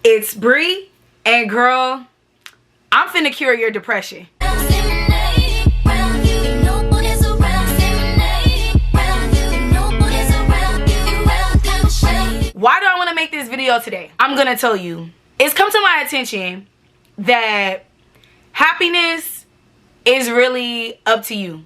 It's Bri, and girl, I'm finna cure your depression. Why do I want to make this video today? I'm gonna tell you. It's come to my attention that happiness is really up to you.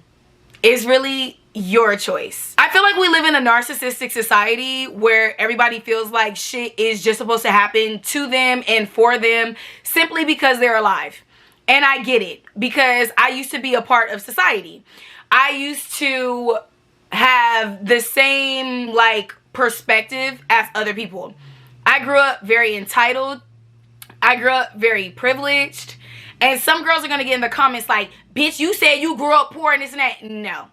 It's really your choice. I feel like we live in a narcissistic society where everybody feels like shit is just supposed to happen to them and for them simply because they're alive. And I get it, because I used to be a part of society. I used to have the same perspective as other people. I grew up very entitled. I grew up very privileged. And some girls are going to get in the comments like, bitch, you said you grew up poor and this and that. No.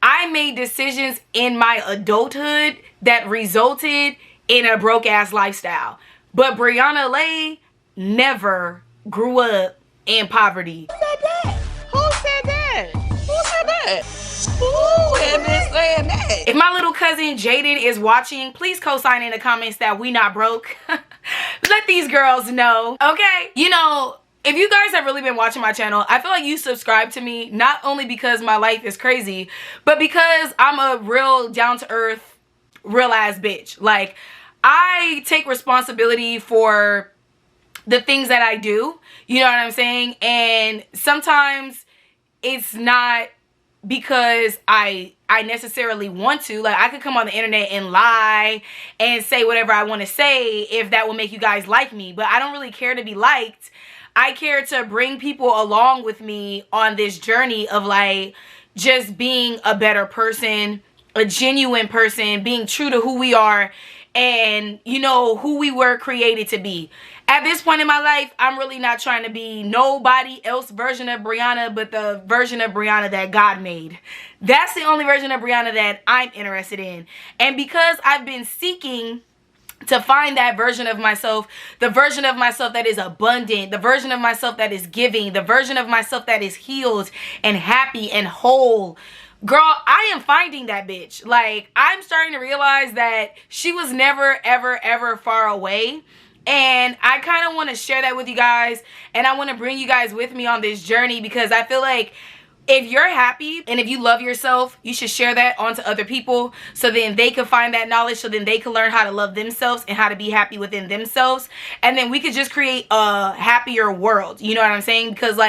I made decisions in my adulthood that resulted in a broke ass lifestyle. But Brianna Lay never grew up in poverty. Who said that? Who said that? Who said that? Who am I saying that? If my little cousin Jaden is watching, please co-sign in the comments that we not broke. Let these girls know, okay? You know, if you guys have really been watching my channel, I feel like you subscribe to me not only because my life is crazy, but because I'm a real down-to-earth, real-ass bitch. Like, I take responsibility for the things that I do. You know what I'm saying? And sometimes it's not because I necessarily want to. Like, I could come on the internet and lie and say whatever I want to say if that will make you guys like me. But I don't really care to be liked. I care to bring people along with me on this journey of just being a better person, a genuine person, being true to who we are and, you know, who we were created to be. At this point in my life, I'm really not trying to be nobody else version of Brianna, but the version of Brianna that God made. That's the only version of Brianna that I'm interested in. And because I've been seeking to find that version of myself, the version of myself that is abundant, the version of myself that is giving, the version of myself that is healed and happy and whole, girl, I am finding that bitch. Like, I'm starting to realize that she was never, ever, ever far away. And I kind of want to share that with you guys. And I want to bring you guys with me on this journey, because I feel like if you're happy and if you love yourself, you should share that onto other people so then they can find that knowledge, so then they can learn how to love themselves and how to be happy within themselves. And then we could just create a happier world. You know what I'm saying? Because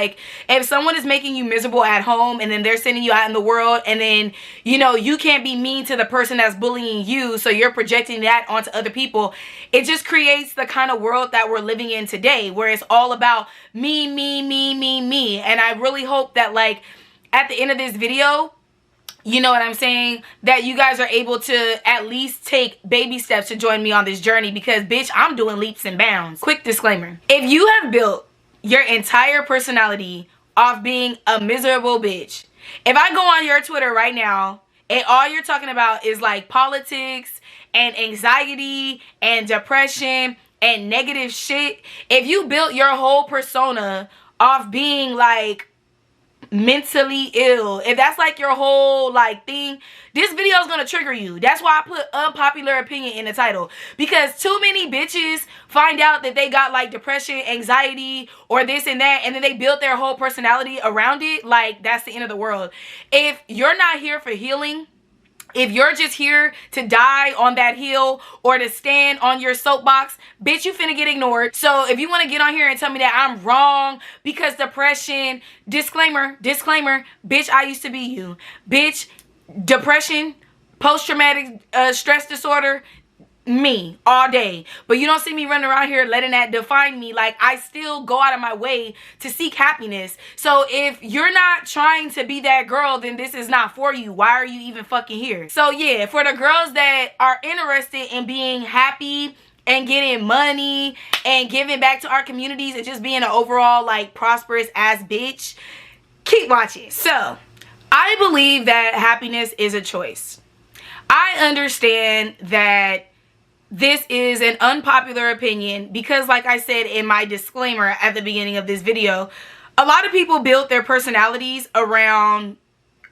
if someone is making you miserable at home and then they're sending you out in the world, and then, you know, you can't be mean to the person that's bullying you, so you're projecting that onto other people, it just creates the kind of world that we're living in today, where it's all about me, me, me, me, me. And I really hope that at the end of this video, you know what I'm saying, that you guys are able to at least take baby steps to join me on this journey, because bitch, I'm doing leaps and bounds. Quick disclaimer. If you have built your entire personality off being a miserable bitch, if I go on your Twitter right now and all you're talking about is politics and anxiety and depression and negative shit, if you built your whole persona off being mentally ill, if that's your whole thing, this video is gonna trigger you. That's why I put unpopular opinion in the title, because too many bitches find out that they got depression, anxiety, or this and that, and then they built their whole personality around it. That's the end of the world. If you're not here for healing, if you're just here to die on that hill or to stand on your soapbox, bitch, you finna get ignored. So if you want to get on here and tell me that I'm wrong because depression, disclaimer, bitch, I used to be you. Bitch, depression, post-traumatic stress disorder, me all day. But you don't see me running around here letting that define me. I still go out of my way to seek happiness. So if you're not trying to be that girl, then this is not for you. Why are you even fucking here? So yeah, for the girls that are interested in being happy and getting money and giving back to our communities and just being an overall prosperous ass bitch, keep watching. So I believe that happiness is a choice. I understand that this is an unpopular opinion because, like I said in my disclaimer at the beginning of this video, a lot of people build their personalities around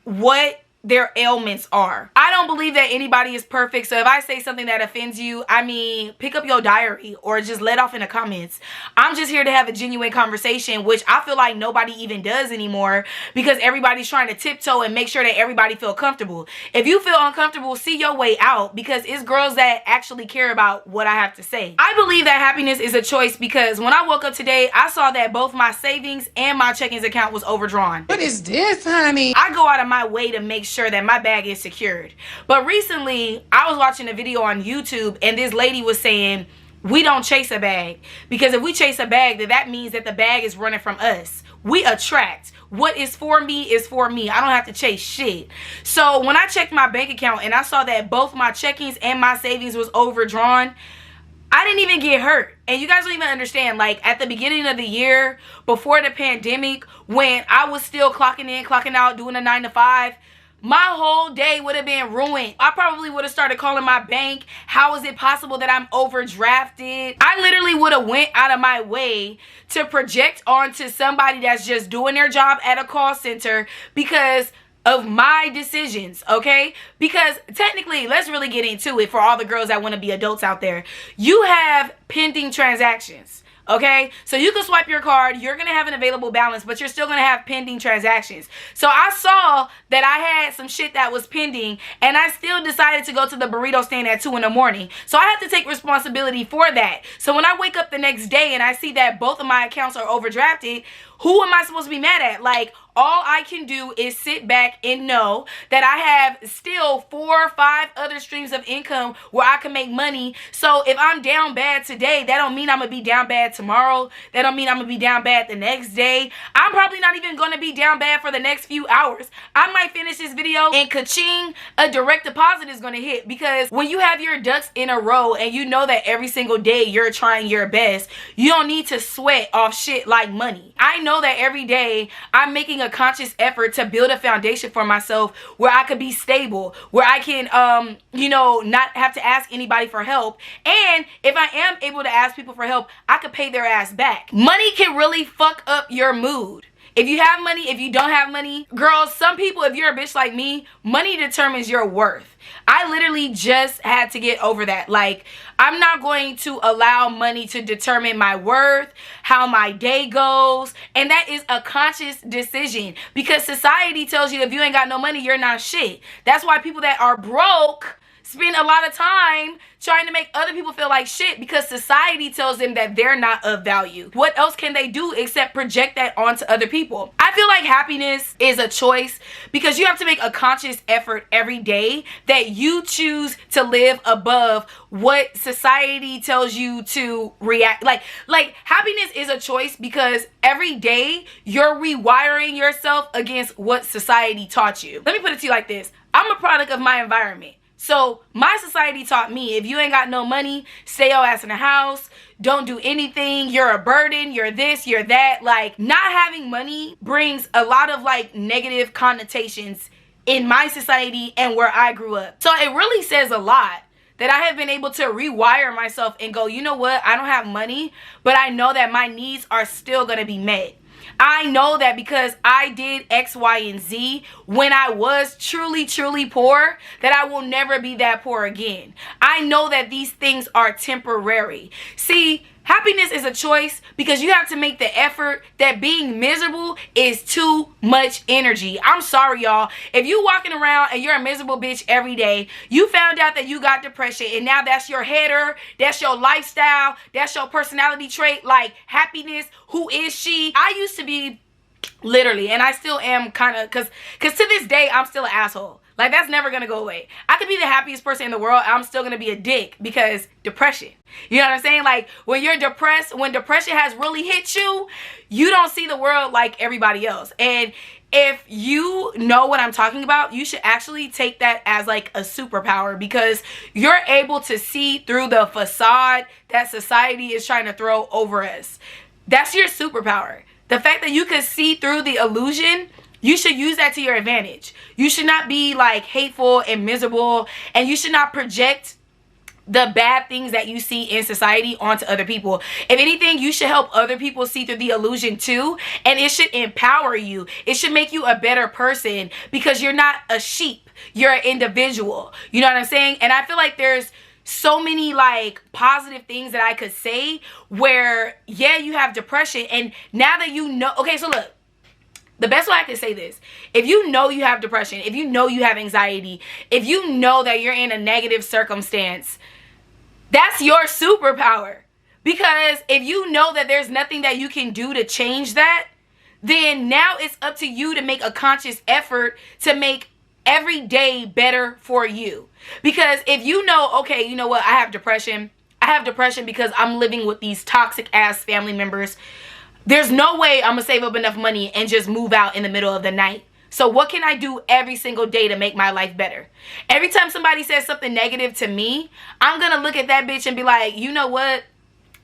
what their ailments are. I don't believe that anybody is perfect. So if I say something that offends you, I mean, pick up your diary or just let off in the comments. I'm just here to have a genuine conversation, which I feel like nobody even does anymore because everybody's trying to tiptoe and make sure that everybody feel comfortable. If you feel uncomfortable, see your way out, because it's girls that actually care about what I have to say. I believe that happiness is a choice because when I woke up today, I saw that both my savings and my checkings account was overdrawn. What is this, honey? I go out of my way to make sure that my bag is secured. But recently, I was watching a video on YouTube and this lady was saying, we don't chase a bag. Because if we chase a bag, then that means that the bag is running from us. We attract. What is for me is for me. I don't have to chase shit. So when I checked my bank account and I saw that both my checkings and my savings was overdrawn, I didn't even get hurt. And you guys don't even understand, like at the beginning of the year, before the pandemic, when I was still clocking in, clocking out, doing a 9 to 5, my whole day would have been ruined. I probably would have started calling my bank. How is it possible that I'm overdrafted? I literally would have went out of my way to project onto somebody that's just doing their job at a call center because of my decisions, okay? Because technically, let's really get into it for all the girls that want to be adults out there. You have pending transactions. Okay, so you can swipe your card, you're gonna have an available balance, but you're still gonna have pending transactions. So I saw that I had some shit that was pending and I still decided to go to the burrito stand at 2 in the morning. So I have to take responsibility for that. So when I wake up the next day and I see that both of my accounts are overdrafted, who am I supposed to be mad at? Like, all I can do is sit back and know that I have still 4 or 5 other streams of income where I can make money. So if I'm down bad today, that don't mean I'm gonna be down bad tomorrow. That don't mean I'm gonna be down bad the next day. I'm probably not even gonna be down bad for the next few hours. I might finish this video and ka-ching, a direct deposit is gonna hit. Because when you have your ducks in a row and you know that every single day you're trying your best, you don't need to sweat off shit like money. I know that every day I'm making a conscious effort to build a foundation for myself where I could be stable, where I can you know, not have to ask anybody for help. And if I am able to ask people for help, I could pay their ass back. Money can really fuck up your mood. If you have money, if you don't have money, girls, some people, if you're a bitch like me, money determines your worth. I literally just had to get over that. Like, I'm not going to allow money to determine my worth, how my day goes, and that is a conscious decision because society tells you if you ain't got no money, you're not shit. That's why people that are broke spend a lot of time trying to make other people feel like shit because society tells them that they're not of value. What else can they do except project that onto other people? I feel like happiness is a choice because you have to make a conscious effort every day that you choose to live above what society tells you to react. Like happiness is a choice because every day you're rewiring yourself against what society taught you. Let me put it to you like this. I'm a product of my environment. So my society taught me if you ain't got no money, stay your ass in the house, don't do anything, you're a burden, you're this, you're that. Like, not having money brings a lot of like negative connotations in my society and where I grew up. So it really says a lot that I have been able to rewire myself and go, you know what, I don't have money, but I know that my needs are still gonna be met. I know that because I did X, Y, and Z when I was truly, truly poor, that I will never be that poor again. I know that these things are temporary. See, happiness is a choice because you have to make the effort that being miserable is too much energy. I'm sorry, y'all. If you walking around and you're a miserable bitch every day, you found out that you got depression and now that's your header, that's your lifestyle, that's your personality trait, like happiness, who is she? I used to be literally, and I still am kind of, because to this day, I'm still an asshole. Like, that's never going to go away. I could be the happiest person in the world. I'm still going to be a dick because depression. You know what I'm saying? Like, when you're depressed, when depression has really hit you, you don't see the world like everybody else. And if you know what I'm talking about, you should actually take that as like a superpower because you're able to see through the facade that society is trying to throw over us. That's your superpower. The fact that you can see through the illusion, you should use that to your advantage. You should not be like hateful and miserable, and you should not project the bad things that you see in society onto other people. If anything, you should help other people see through the illusion too, and it should empower you. It should make you a better person because you're not a sheep. You're an individual. You know what I'm saying? And I feel like there's so many like positive things that I could say where, yeah, you have depression, and now that you know, okay, so look, the best way I can say this, if you know you have depression, if you know you have anxiety, if you know that you're in a negative circumstance, that's your superpower. Because if you know that there's nothing that you can do to change that, then now it's up to you to make a conscious effort to make every day better for you. Because if you know, okay, you know what, I have depression because I'm living with these toxic ass family members. There's no way I'm gonna save up enough money and just move out in the middle of the night. So what can I do every single day to make my life better? Every time somebody says something negative to me, I'm gonna look at that bitch and be like, you know what?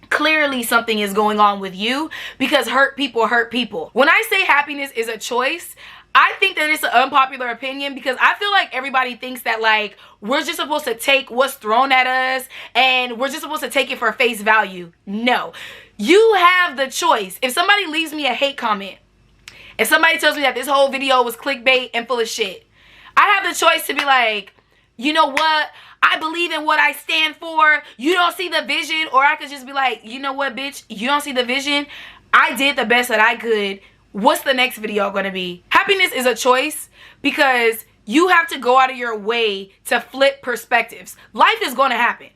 Clearly something is going on with you, because hurt people hurt people. When I say happiness is a choice, I think that it's an unpopular opinion, because I feel like everybody thinks that like we're just supposed to take what's thrown at us and we're just supposed to take it for face value. No, you have the choice. If somebody leaves me a hate comment, if somebody tells me that this whole video was clickbait and full of shit, I have the choice to be like, you know what? I believe in what I stand for. You don't see the vision. Or I could just be like, you know what, bitch? You don't see the vision. I did the best that I could. What's the next video going to be? Happiness is a choice, because you have to go out of your way to flip perspectives. Life is going to happen.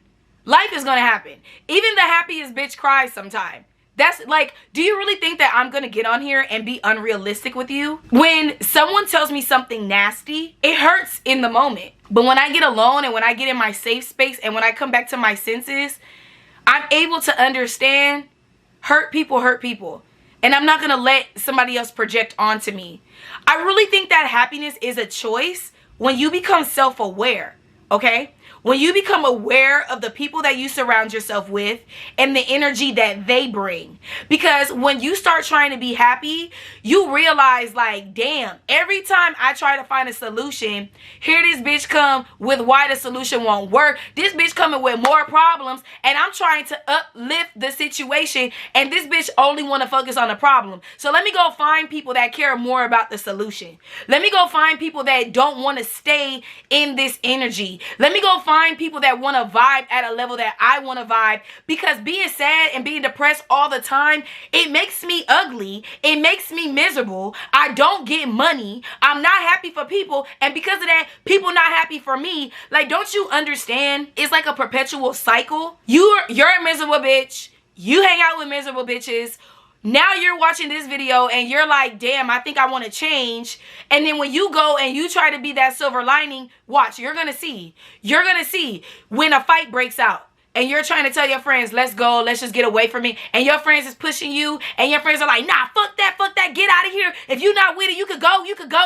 Life is going to happen. Even the happiest bitch cries sometime. That's like, do you really think that I'm going to get on here and be unrealistic with you? When someone tells me something nasty, it hurts in the moment. But when I get alone and when I get in my safe space and when I come back to my senses, I'm able to understand hurt people hurt people. And I'm not going to let somebody else project onto me. I really think that happiness is a choice when you become self-aware, okay? When you become aware of the people that you surround yourself with and the energy that they bring. Because when you start trying to be happy, you realize like, damn, every time I try to find a solution, here this bitch come with why the solution won't work. This bitch coming with more problems, and I'm trying to uplift the situation, and this bitch only want to focus on the problem. So let me go find people that care more about the solution. Let me go find people that don't want to stay in this energy. Let me go find people that want to vibe at a level that I want to vibe, because being sad and being depressed all the time, it makes me ugly. It makes me miserable. I don't get money. I'm not happy for people, and because of that, people not happy for me. Like, don't you understand? It's like a perpetual cycle. You're a miserable bitch. You hang out with miserable bitches. Now you're watching this video and you're like, damn, I think I want to change. And then when you go and you try to be that silver lining, watch, you're going to see. You're going to see when a fight breaks out and you're trying to tell your friends, let's go, let's just get away from me. And your friends is pushing you and your friends are like, nah, fuck that, get out of here. If you're not with it, you could go.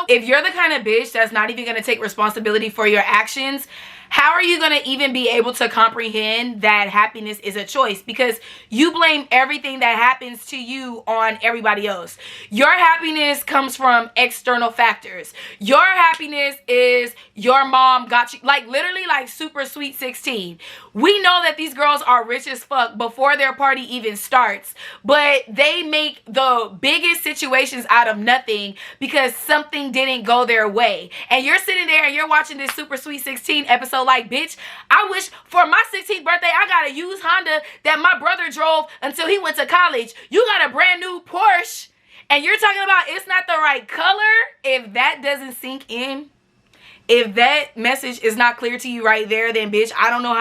If you're the kind of bitch that's not even going to take responsibility for your actions, how are you going to even be able to comprehend that happiness is a choice? Because you blame everything that happens to you on everybody else. Your happiness comes from external factors. Your happiness is your mom got you, like literally like super sweet 16. We know that these girls are rich as fuck before their party even starts, but they make the biggest situations out of nothing because something didn't go their way. And you're sitting there and you're watching this super sweet 16 episode like, bitch, I wish for my 16th birthday I got a used Honda that my brother drove until he went to college. You got a brand new Porsche and you're talking about it's not the right color. If that doesn't sink in, if that message is not clear to you right there, then bitch, I don't know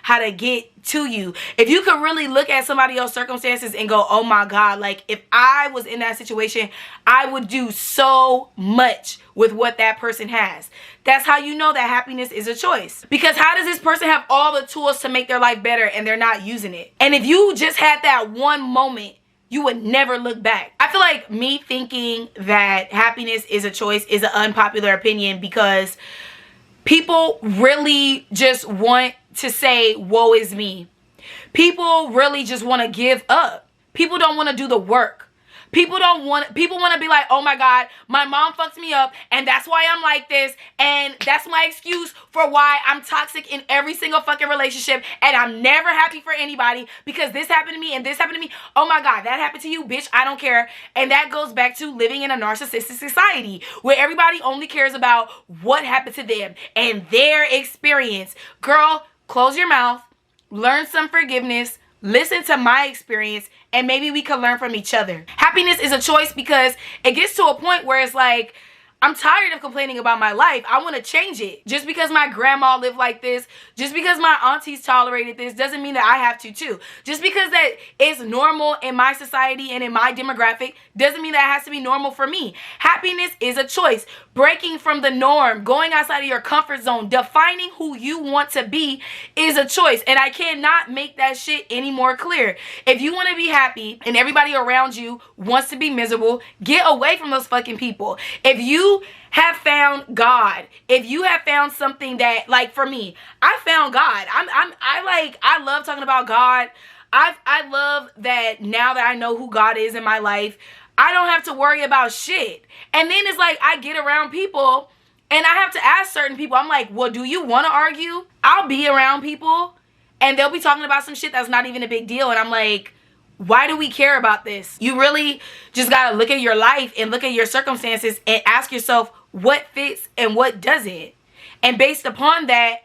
how to get to you. If you could really look at somebody else's circumstances and go, oh my God, like if I was in that situation, I would do so much with what that person has. That's how you know that happiness is a choice. Because how does this person have all the tools to make their life better and they're not using it? And if you just had that one moment, you would never look back. I feel like me thinking that happiness is a choice is an unpopular opinion, because people really just want to say, woe is me. People really just want to give up. People don't want to do the work. People want to be like, oh my God, my mom fucked me up and that's why I'm like this, and that's my excuse for why I'm toxic in every single fucking relationship and I'm never happy for anybody because this happened to me and this happened to me. Oh my God, that happened to you, bitch, I don't care. And that goes back to living in a narcissistic society where everybody only cares about what happened to them and their experience. Girl, close your mouth, learn some forgiveness, listen to my experience, and maybe we can learn from each other. Happiness is a choice because it gets to a point where it's like, I'm tired of complaining about my life. I want to change it. Just because my grandma lived like this, just because my aunties tolerated this, doesn't mean that I have to too. Just because that it's normal in my society and in my demographic, doesn't mean that it has to be normal for me. Happiness is a choice. Breaking from the norm, going outside of your comfort zone, defining who you want to be is a choice. And I cannot make that shit any more clear. If you want to be happy and everybody around you wants to be miserable, get away from those fucking people. If you have found God, if you have found something that, like for me, I found God. I love talking about God. I love that now that I know who God is in my life, I don't have to worry about shit. And then it's like I get around people and I have to ask certain people, I'm like, well, do you want to argue? I'll be around people and they'll be talking about some shit that's not even a big deal. And I'm like, why do we care about this? You really just got to look at your life and look at your circumstances and ask yourself what fits and what doesn't. And based upon that,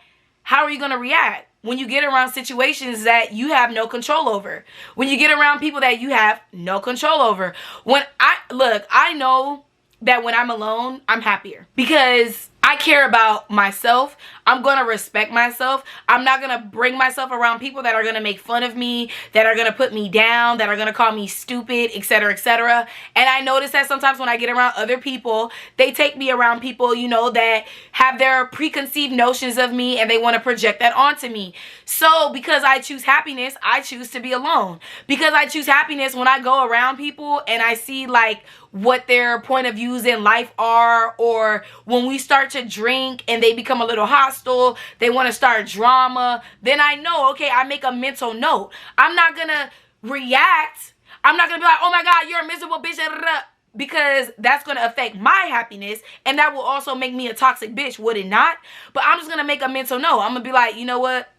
how are you going to react when you get around situations that you have no control over? When you get around people that you have no control over? I know that when I'm alone, I'm happier because I care about myself. I'm going to respect myself. I'm not going to bring myself around people that are going to make fun of me, that are going to put me down, that are going to call me stupid, etc., etc. And I notice that sometimes when I get around other people, they take me around people, you know, that have their preconceived notions of me and they want to project that onto me. So because I choose happiness, I choose to be alone. Because I choose happiness, when I go around people and I see like what their point of views in life are, or when we start to drink and they become a little hostile, they want to start drama, then I know, okay, I make a mental note. I'm not gonna react. I'm not gonna be like, oh my God, you're a miserable bitch, because that's gonna affect my happiness and that will also make me a toxic bitch, would it not? But I'm just gonna make a mental note. I'm gonna be like, you know what,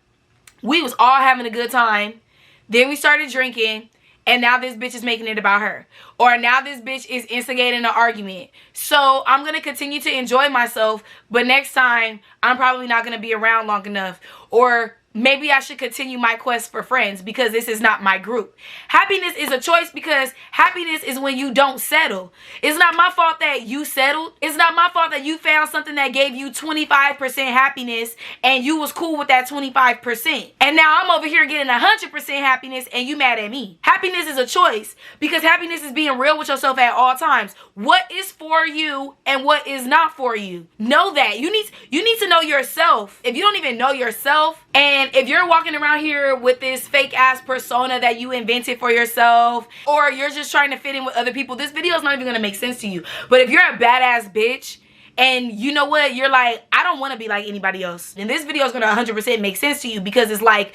we was all having a good time, then we started drinking, and now this bitch is making it about her. Or now this bitch is instigating an argument. So I'm going to continue to enjoy myself, but next time I'm probably not going to be around long enough. Or maybe I should continue my quest for friends because this is not my group. Happiness is a choice because happiness is when you don't settle. It's not my fault that you settled. It's not my fault that you found something that gave you 25% happiness and you was cool with that 25%. And now I'm over here getting 100% happiness and you mad at me. Happiness is a choice because happiness is being real with yourself at all times. What is for you and what is not for you. Know that. You need to know yourself. If you don't even know yourself, and if you're walking around here with this fake ass persona that you invented for yourself, or you're just trying to fit in with other people, this video is not even going to make sense to you. But if you're a badass bitch and you know what, you're like, I don't want to be like anybody else, then this video is going to 100% make sense to you because it's like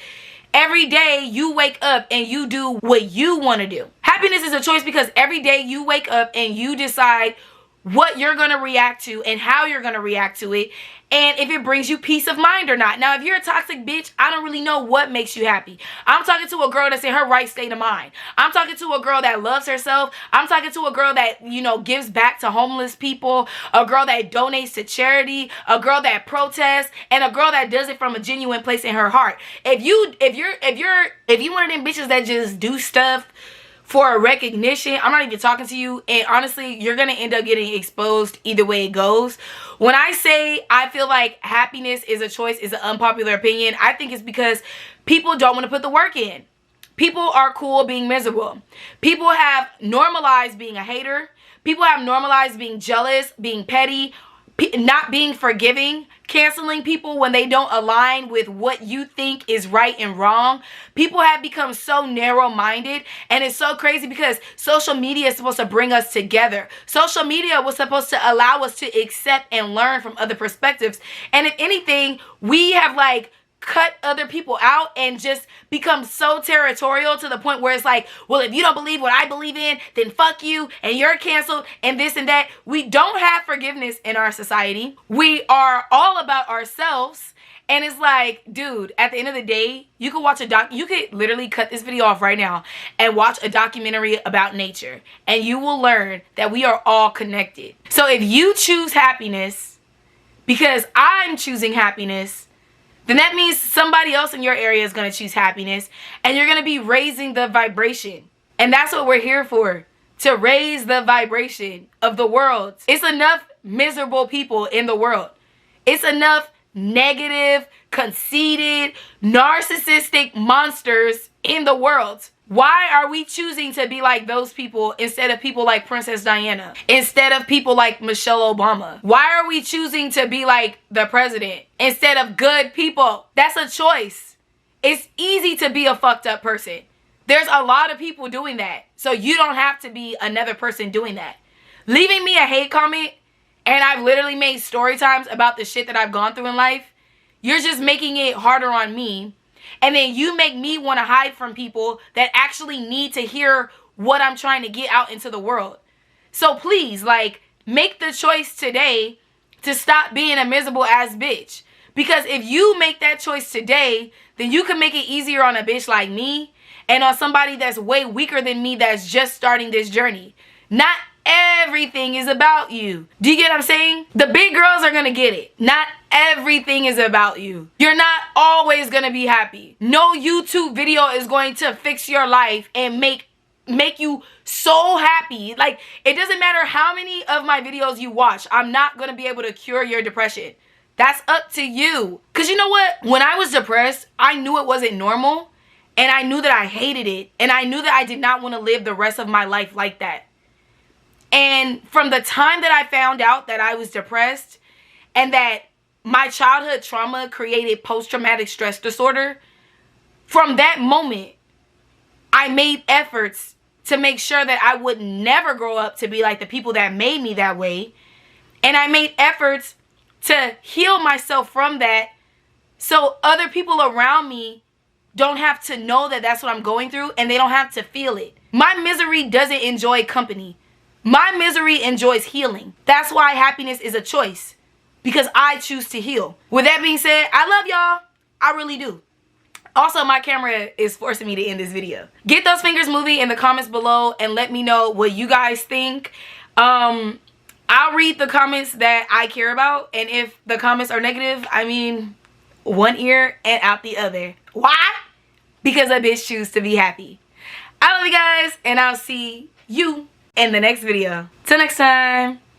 every day you wake up and you do what you want to do. Happiness is a choice because every day you wake up and you decide what you're going to react to and how you're going to react to it, and if it brings you peace of mind or not. Now, if you're a toxic bitch, I don't really know what makes you happy. I'm talking to a girl that's in her right state of mind. I'm talking to a girl that loves herself. I'm talking to a girl that, you know, gives back to homeless people, a girl that donates to charity, a girl that protests, and a girl that does it from a genuine place in her heart. If you one of them bitches that just do stuff for a recognition, I'm not even talking to you. And honestly, you're gonna end up getting exposed either way it goes. When I say I feel like happiness is a choice, is an unpopular opinion, I think it's because people don't want to put the work in. People are cool being miserable. People have normalized being a hater. People have normalized being jealous, being petty, not being forgiving, canceling people when they don't align with what you think is right and wrong. People have become so narrow-minded, and it's so crazy because social media is supposed to bring us together. Social media was supposed to allow us to accept and learn from other perspectives. And if anything, we have like cut other people out and just become so territorial to the point where it's like, well, if you don't believe what I believe in, then fuck you and you're canceled and this and that. We don't have forgiveness in our society. We are all about ourselves. And it's like, dude, at the end of the day, you could watch you could literally cut this video off right now and watch a documentary about nature, and you will learn that we are all connected. So if you choose happiness because I'm choosing happiness, then that means somebody else in your area is going to choose happiness, and you're going to be raising the vibration. And that's what we're here for, to raise the vibration of the world. It's enough miserable people in the world. It's enough negative, conceited, narcissistic monsters in the world. Why are we choosing to be like those people instead of people like Princess Diana? Instead of people like Michelle Obama? Why are we choosing to be like the president instead of good people? That's a choice. It's easy to be a fucked up person. There's a lot of people doing that. So you don't have to be another person doing that. Leaving me a hate comment, and I've literally made story times about the shit that I've gone through in life. You're just making it harder on me. And then you make me want to hide from people that actually need to hear what I'm trying to get out into the world. So please, like, make the choice today to stop being a miserable ass bitch. Because if you make that choice today, then you can make it easier on a bitch like me and on somebody that's way weaker than me that's just starting this journey. Not everything is about you. Do you get what I'm saying? The big girls are gonna get it. Not everything is about you. You're not always gonna be happy. No YouTube video is going to fix your life and make you so happy. Like, it doesn't matter how many of my videos you watch. I'm not gonna be able to cure your depression. That's up to you. Because you know what? When I was depressed, I knew it wasn't normal, and I knew that I hated it, and I knew that I did not want to live the rest of my life like that. And from the time that I found out that I was depressed and that my childhood trauma created post-traumatic stress disorder, from that moment, I made efforts to make sure that I would never grow up to be like the people that made me that way. And I made efforts to heal myself from that so other people around me don't have to know that that's what I'm going through, and they don't have to feel it. My misery doesn't enjoy company. My misery enjoys healing. That's why happiness is a choice, because I choose to heal. With that being said, I love y'all. I really do. Also, my camera is forcing me to end this video. Get those fingers moving in the comments below and let me know what you guys think. I'll read the comments that I care about, and if the comments are negative, I mean, one ear and out the other. Why? Because a bitch choose to be happy. I love you guys, and I'll see you in the next video. Till next time.